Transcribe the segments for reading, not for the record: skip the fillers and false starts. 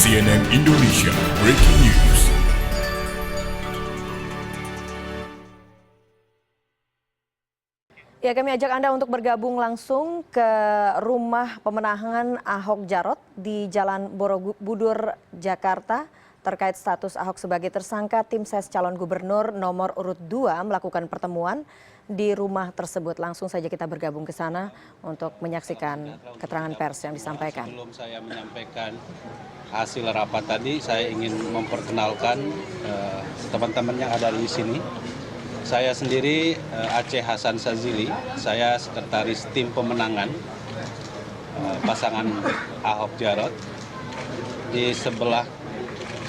CNN Indonesia Breaking News. Ya, kami ajak Anda untuk bergabung langsung ke rumah pemenangan Ahok Jarot di Jalan Borobudur, Jakarta. Terkait status Ahok sebagai tersangka, tim ses calon gubernur nomor urut 2 melakukan pertemuan di rumah tersebut. Langsung saja kita bergabung ke sana untuk menyaksikan keterangan pers yang disampaikan. Sebelum saya menyampaikan hasil rapat tadi, saya ingin memperkenalkan teman-teman yang ada di sini. Saya sendiri Aceh Hasan Sazili, saya sekretaris tim pemenangan pasangan Ahok Jarot. Di sebelah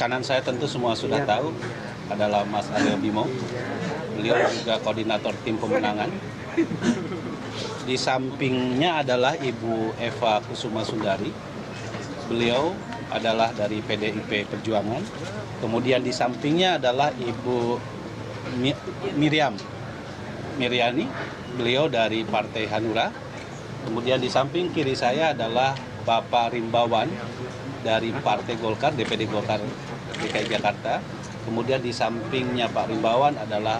kanan saya tentu semua sudah tahu adalah Mas Aryo Bimo. Beliau juga koordinator tim pemenangan. Di sampingnya adalah Ibu Eva Kusuma Sundari. Beliau adalah dari PDIP Perjuangan. Kemudian di sampingnya adalah Ibu Miriani, beliau dari Partai Hanura. Kemudian di samping kiri saya adalah Bapak Rimbawan dari Partai Golkar, DPD Golkar DKI Jakarta. Kemudian di sampingnya Pak Rimbawan adalah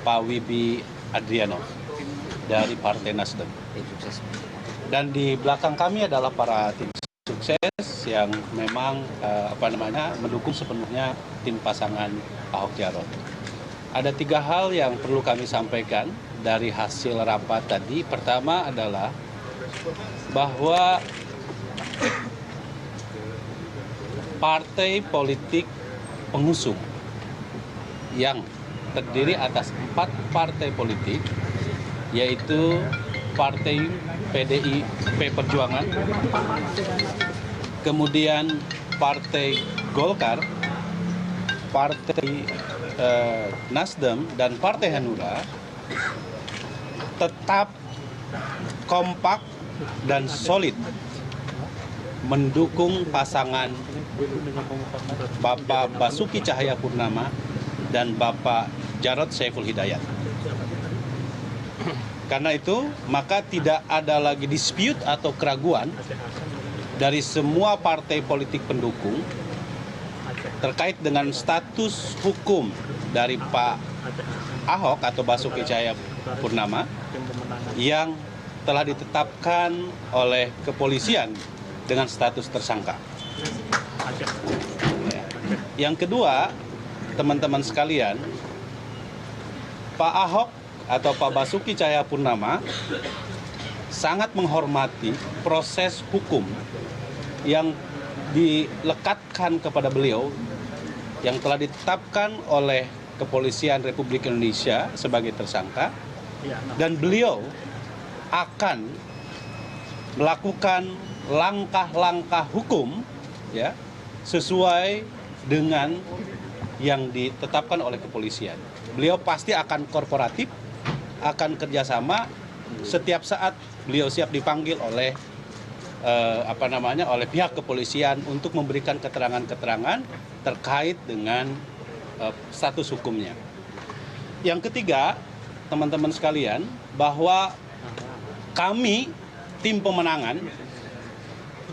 Pak Wibi Adriano dari Partai Nasdem. Dan di belakang kami adalah para tim sukses yang memang mendukung sepenuhnya tim pasangan Ahok Jarot. Ada 3 hal yang perlu kami sampaikan dari hasil rapat tadi. Pertama adalah bahwa partai politik pengusung yang terdiri atas 4 partai politik, yaitu Partai PDIP Perjuangan, kemudian Partai Golkar, Partai Nasdem, dan Partai Hanura tetap kompak dan solid mendukung pasangan Bapak Basuki Cahayapurnama dan Bapak Jarod Saiful Hidayat. Karena itu, maka tidak ada lagi dispute atau keraguan dari semua partai politik pendukung terkait dengan status hukum dari Pak Ahok atau Basuki Cahayapurnama yang telah ditetapkan oleh kepolisian dengan status tersangka. Yang kedua, teman-teman sekalian, Pak Ahok atau Pak Basuki Cahayapurnama sangat menghormati proses hukum yang dilekatkan kepada beliau yang telah ditetapkan oleh Kepolisian Republik Indonesia sebagai tersangka, dan beliau akan melakukan langkah-langkah hukum ya sesuai dengan yang ditetapkan oleh kepolisian. Beliau pasti akan korporatif, akan kerjasama setiap saat beliau siap dipanggil oleh oleh pihak kepolisian untuk memberikan keterangan-keterangan terkait dengan status hukumnya. Yang ketiga, teman-teman sekalian, bahwa kami tim pemenangan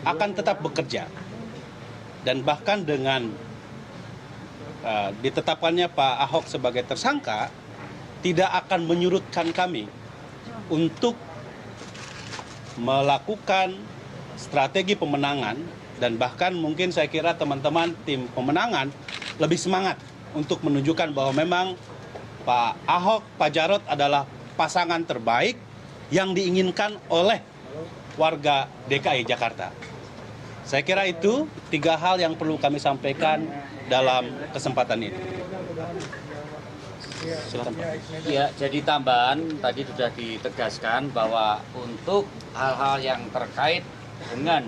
akan tetap bekerja, dan bahkan dengan ditetapkannya Pak Ahok sebagai tersangka tidak akan menyurutkan kami untuk melakukan strategi pemenangan, dan bahkan mungkin saya kira teman-teman tim pemenangan lebih semangat untuk menunjukkan bahwa memang Pak Ahok, Pak Jarot adalah pasangan terbaik yang diinginkan oleh warga DKI Jakarta. Saya kira itu 3 hal yang perlu kami sampaikan dalam kesempatan ini. Silakan, Pak. Ya, jadi tambahan tadi sudah ditegaskan bahwa untuk hal-hal yang terkait dengan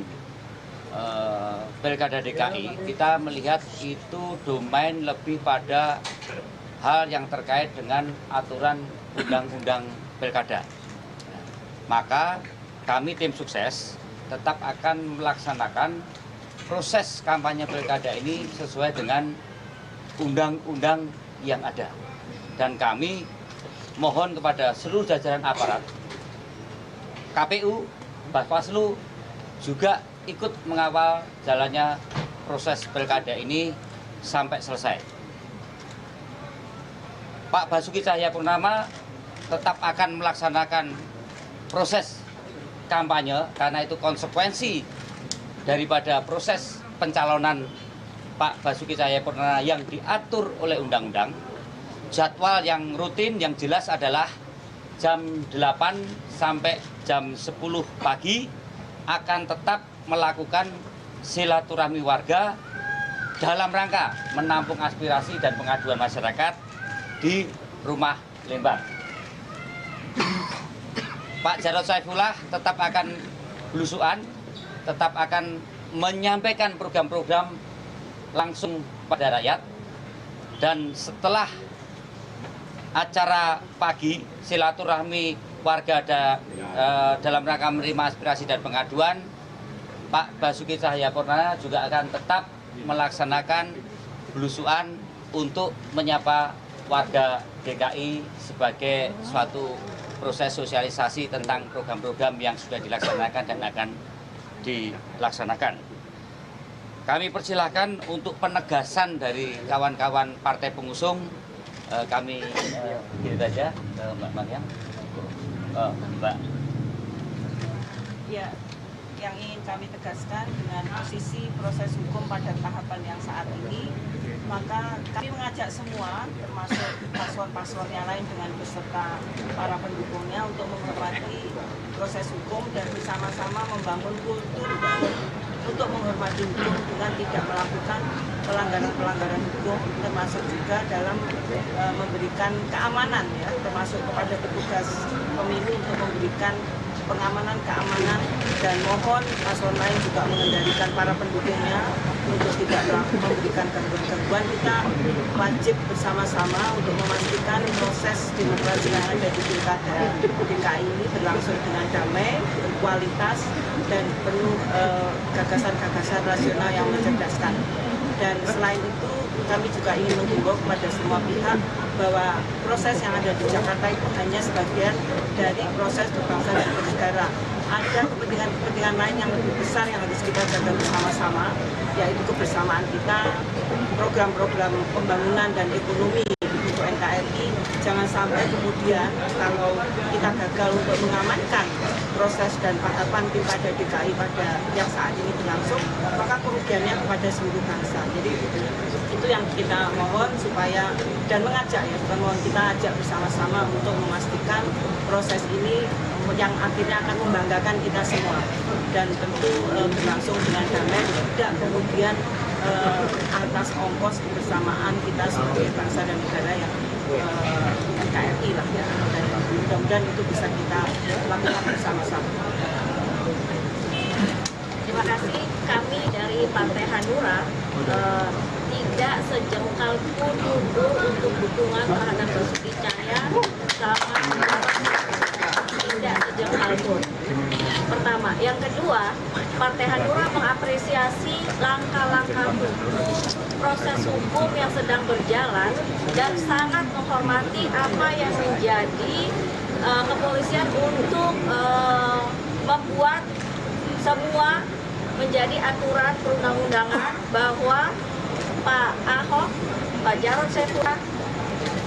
Pilkada DKI, kita melihat itu domain lebih pada hal yang terkait dengan aturan undang-undang Pilkada. Maka kami tim sukses tetap akan melaksanakan proses kampanye Pilkada ini sesuai dengan undang-undang yang ada. Dan kami mohon kepada seluruh jajaran aparat, KPU, Bawaslu juga ikut mengawal jalannya proses pilkada ini sampai selesai. Pak Basuki Cahayapurnama tetap akan melaksanakan proses kampanye karena itu konsekuensi daripada proses pencalonan Pak Basuki Cahayapurnama yang diatur oleh undang-undang. Jadwal yang rutin yang jelas adalah jam 8 sampai jam 10 pagi akan tetap melakukan silaturahmi warga dalam rangka menampung aspirasi dan pengaduan masyarakat di Rumah Lembang. Pak Jarod Saifullah tetap akan belusuan, tetap akan menyampaikan program-program langsung pada rakyat. Dan setelah acara pagi silaturahmi warga dalam rangka menerima aspirasi dan pengaduan, Pak Basuki Cahayapurnama juga akan tetap melaksanakan belusuan untuk menyapa warga DKI sebagai suatu proses sosialisasi tentang program-program yang sudah dilaksanakan dan akan dilaksanakan. Kami persilahkan untuk penegasan dari kawan-kawan partai pengusung. Kami kirim saja Mbak Mariam. Mbak. Ya, yang ingin kami tegaskan dengan posisi proses hukum pada tahapan yang saat ini, maka kami mengajak semua, termasuk paslon-paslon yang lain dengan beserta para pendukungnya untuk menghormati proses hukum dan bersama-sama membangun kultur untuk menghormati hukum dengan tidak melakukan pelanggaran-pelanggaran hukum, termasuk juga dalam memberikan keamanan, ya, termasuk kepada petugas pemilu untuk memberikan pengamanan, keamanan, dan mohon paslon lain juga mengendalikan para pendukungnya untuk tidak memberikan gangguan-gangguan. Kita wajib bersama-sama untuk memastikan proses demokrasi yang ada di Pilkada DKI ini berlangsung dengan damai, berkualitas, dan penuh gagasan-gagasan rasional yang mencerdaskan. Dan selain itu, kami juga ingin menghimbau kepada semua pihak bahwa proses yang ada di Jakarta itu hanya sebagian dari proses berbangsa dan bernegara. Ada kepentingan-kepentingan lain yang lebih besar yang harus kita jaga bersama-sama, yaitu kebersamaan kita, program-program pembangunan dan ekonomi untuk NKRI. Jangan sampai kemudian kalau kita gagal untuk mengamankan proses dan tahapan pilkada DKI pada yang saat ini berlangsung, maka kerugiannya kepada seluruh bangsa. Jadi itu yang kita mohon supaya, dan mengajak, ya, bukan mohon, kita ajak bersama-sama untuk memastikan proses ini yang akhirnya akan membanggakan kita semua dan tentu berlangsung dengan damai, tidak kemudian atas ongkos kebersamaan kita sebagai bangsa dan negara yang NKRI lah, ya. Dan mudah-mudahan itu bisa kita lakukan bersama-sama. Terima kasih. Kami dari Partai Hanura tidak sejengkal pun mundur untuk dukungan terhadap Basuki Cahaya sama tidak sejengkal pun. Pertama, yang kedua, Partai Hanura mengapresiasi langkah-langkah hukum, proses hukum yang sedang berjalan dan sangat menghormati apa yang menjadi kepolisian untuk membuat semua menjadi aturan perundang-undangan bahwa Pak Ahok, Pak Jarod Saifullah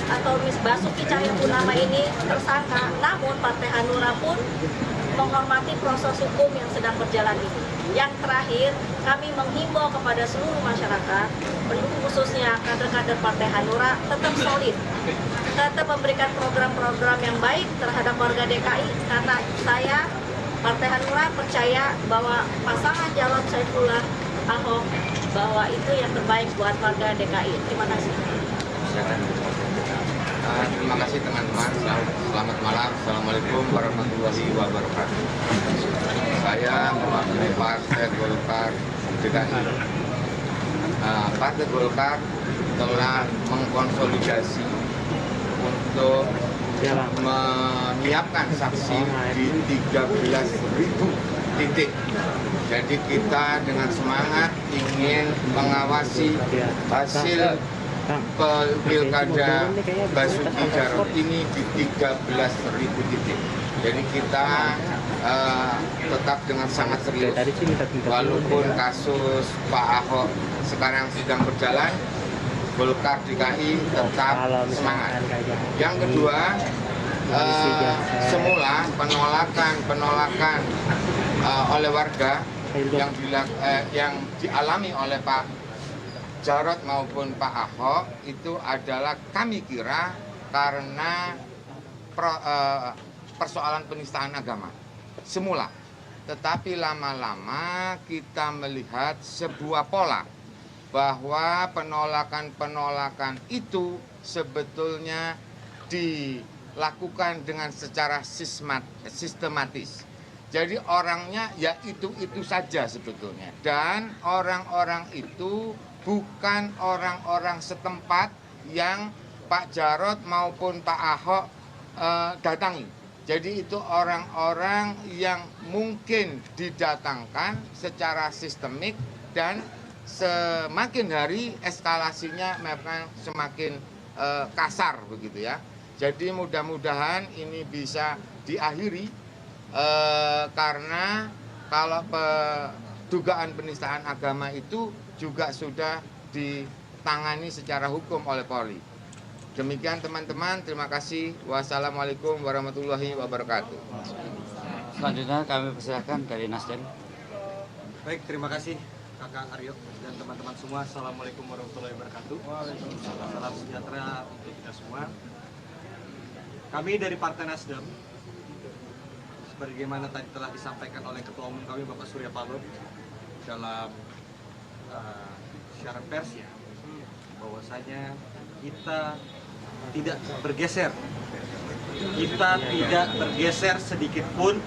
atau Miss Basuki Cahayapurnama ini tersangka, namun Partai Hanura pun menghormati proses hukum yang sedang berjalan ini. Yang terakhir, kami menghimbau kepada seluruh masyarakat, pendukung khususnya kader-kader Partai Hanura, tetap solid, tetap memberikan program-program yang baik terhadap warga DKI, karena saya, Partai Hanura, percaya bahwa pasangan Jarod Saifullah Ahok, bahwa itu yang terbaik buat warga DKI. Terima kasih. Terima kasih teman-teman. Selamat malam. Assalamualaikum warahmatullahi wabarakatuh. Saya mewakili Partai Golkar DKI. Partai Golkar telah mengkonsolidasi untuk menyiapkan saksi di 13.000 titik. Jadi kita dengan semangat ingin mengawasi hasil pilkada Basuki Jarod ini di 13.000 titik. Jadi kita tetap dengan sangat serius, walaupun kasus Pak Ahok sekarang sedang berjalan, Golkar DKI tetap semangat. Yang kedua, semula penolakan oleh warga yang dialami oleh Pak Jarod maupun Pak Ahok itu adalah kami kira karena persoalan penistaan agama semula. Tetapi lama-lama kita melihat sebuah pola bahwa penolakan itu sebetulnya dilakukan dengan secara sistematis. Jadi orangnya ya itu saja sebetulnya. Dan orang-orang itu bukan orang-orang setempat yang Pak Jarod maupun Pak Ahok datangi. Jadi itu orang-orang yang mungkin didatangkan secara sistemik dan semakin hari eskalasinya memang semakin kasar begitu ya. Jadi mudah-mudahan ini bisa diakhiri karena kalau dugaan penistaan agama itu juga sudah ditangani secara hukum oleh Polri. Demikian teman-teman, terima kasih. Wassalamualaikum warahmatullahi wabarakatuh. Selanjutnya kami persilakan dari Nasdem. Baik, terima kasih Kakak Aryo dan teman-teman semua. Assalamualaikum warahmatullahi wabarakatuh. Salam sejahtera untuk kita semua. Kami dari Partai Nasdem, sebagaimana tadi telah disampaikan oleh Ketua Umum kami Bapak Surya Paloh dalam siaran persnya, bahwasanya kita tidak bergeser. Kita tidak tergeser sedikit pun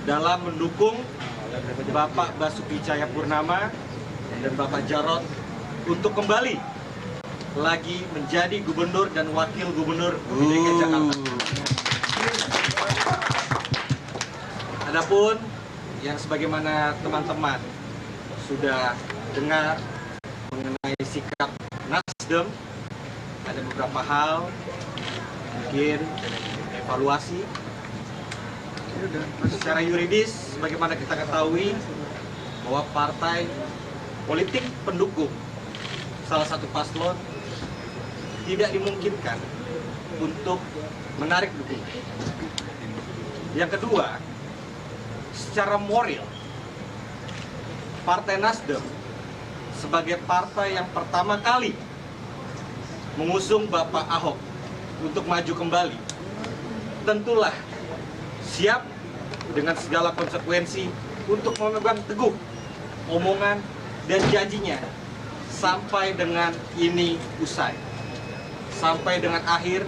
dalam mendukung Bapak Basuki Cahayapurnama dan Bapak Jarod untuk kembali lagi menjadi gubernur dan wakil gubernur DKI Jakarta. Adapun yang sebagaimana teman-teman sudah dengar mengenai sikap Nasdem, ada beberapa hal mungkin evaluasi secara yuridis. Bagaimana kita ketahui bahwa partai politik pendukung salah satu paslon tidak dimungkinkan untuk menarik dukungan. Yang kedua, secara moral, Partai Nasdem sebagai partai yang pertama kali mengusung Bapak Ahok untuk maju kembali, tentulah siap dengan segala konsekuensi untuk memegang teguh omongan dan janjinya sampai dengan ini usai. Sampai dengan akhir,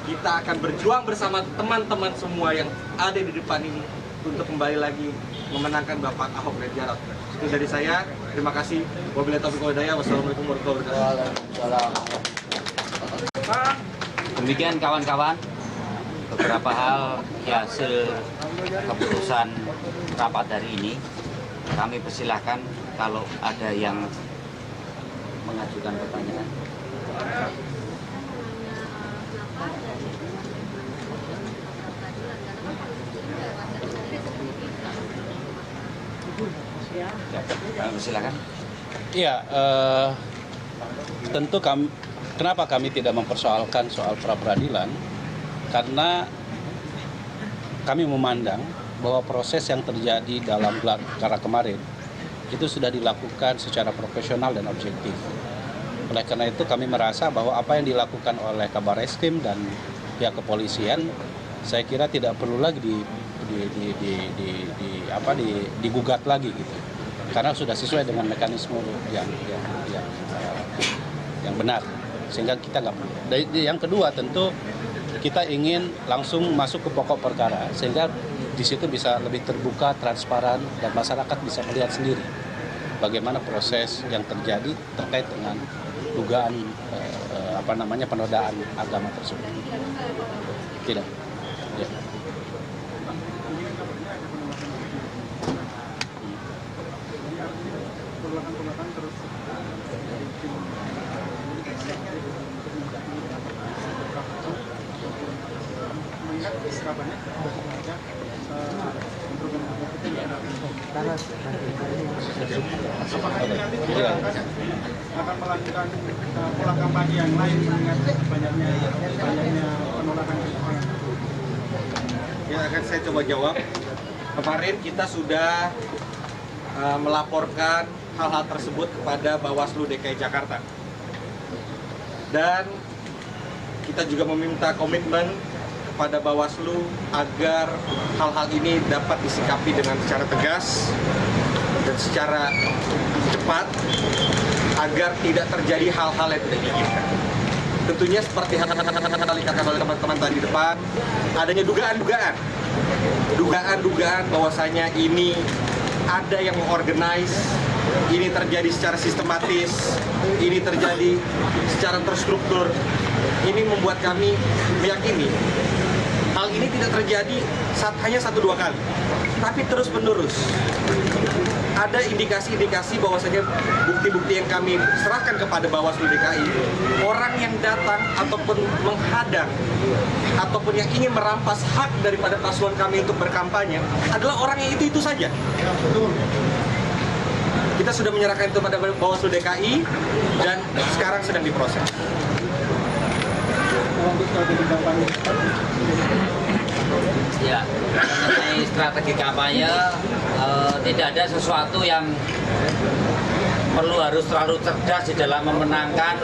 kita akan berjuang bersama teman-teman semua yang ada di depan ini untuk kembali lagi memenangkan Bapak Ahok dan Jarot. Itu dari saya. Terima kasih. Wabillahi taufiq wal hidayah. Wassalamualaikum warahmatullahi wabarakatuh. Demikian kawan-kawan, beberapa hal hasil keputusan rapat hari ini. Kami persilahkan kalau ada yang mengajukan pertanyaan. Kami persilahkan. Iya, tentu kenapa kami tidak mempersoalkan soal pra-peradilan? Karena kami memandang bahwa proses yang terjadi dalam gelar perkara kemarin itu sudah dilakukan secara profesional dan objektif. Oleh karena itu kami merasa bahwa apa yang dilakukan oleh Kabar Eskrim dan pihak kepolisian, saya kira tidak perlu lagi digugat lagi gitu, karena sudah sesuai dengan mekanisme yang benar, sehingga kita nggak perlu. Yang kedua tentu kita ingin langsung masuk ke pokok perkara, sehingga di situ bisa lebih terbuka, transparan, dan masyarakat bisa melihat sendiri bagaimana proses yang terjadi terkait dengan dugaan penodaan agama tersebut. Tidak. Ya. akan melakukan pola kampanye yang lain mengingat banyaknya penolakan kesoalan? Ya, akan saya coba jawab. Kemarin kita sudah melaporkan hal-hal tersebut kepada Bawaslu DKI Jakarta. Dan kita juga meminta komitmen kepada Bawaslu agar hal-hal ini dapat disikapi dengan secara tegas dan secara cepat agar tidak terjadi hal-hal yang tidak diinginkan. Tentunya seperti hal dikatakan oleh teman-teman tadi di depan, adanya dugaan-dugaan bahwasanya ini ada yang mengorganize, ini terjadi secara sistematis, ini terjadi secara terstruktur. Ini membuat kami meyakini hal ini tidak terjadi hanya 1-2 kali, tapi terus-menerus. Ada indikasi-indikasi bahwasanya bukti-bukti yang kami serahkan kepada Bawaslu DKI, orang yang datang ataupun menghadang ataupun yang ingin merampas hak daripada paslon kami untuk berkampanye adalah orang yang itu saja. Kita sudah menyerahkan itu pada Bawaslu DKI dan sekarang sedang diproses. Ya, mengenai strategi kampanye, tidak ada sesuatu yang harus terlalu cerdas di dalam memenangkan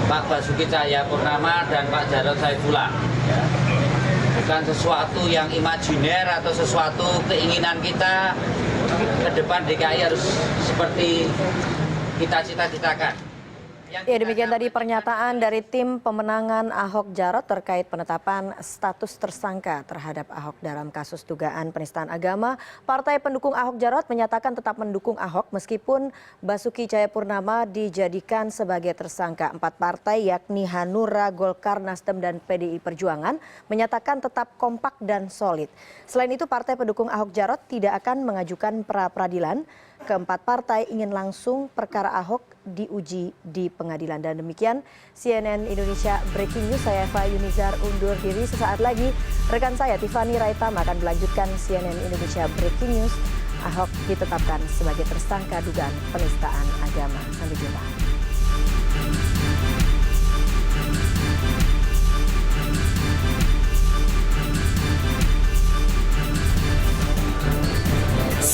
Pak Basuki Cahayapurnama dan Pak Jarod Saifullah. Bukan sesuatu yang imajiner atau sesuatu keinginan kita ke depan DKI harus seperti kita cita-citakan. Ya, demikian tadi pernyataan dari tim pemenangan Ahok Jarot terkait penetapan status tersangka terhadap Ahok dalam kasus dugaan penistaan agama. Partai pendukung Ahok Jarot menyatakan tetap mendukung Ahok meskipun Basuki Cahayapurnama dijadikan sebagai tersangka. 4 partai yakni Hanura, Golkar, Nasdem, dan PDI Perjuangan menyatakan tetap kompak dan solid. Selain itu, partai pendukung Ahok Jarot tidak akan mengajukan pra-peradilan. Keempat partai ingin langsung perkara Ahok diuji di pengadilan. Dan demikian CNN Indonesia Breaking News. Saya Eva Yunizar undur diri. Sesaat lagi rekan saya Tiffany Raitama akan melanjutkan CNN Indonesia Breaking News. Ahok ditetapkan sebagai tersangka dugaan penistaan agama. Sampai jumpa.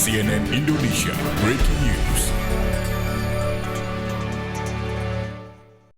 CNN Indonesia Breaking News.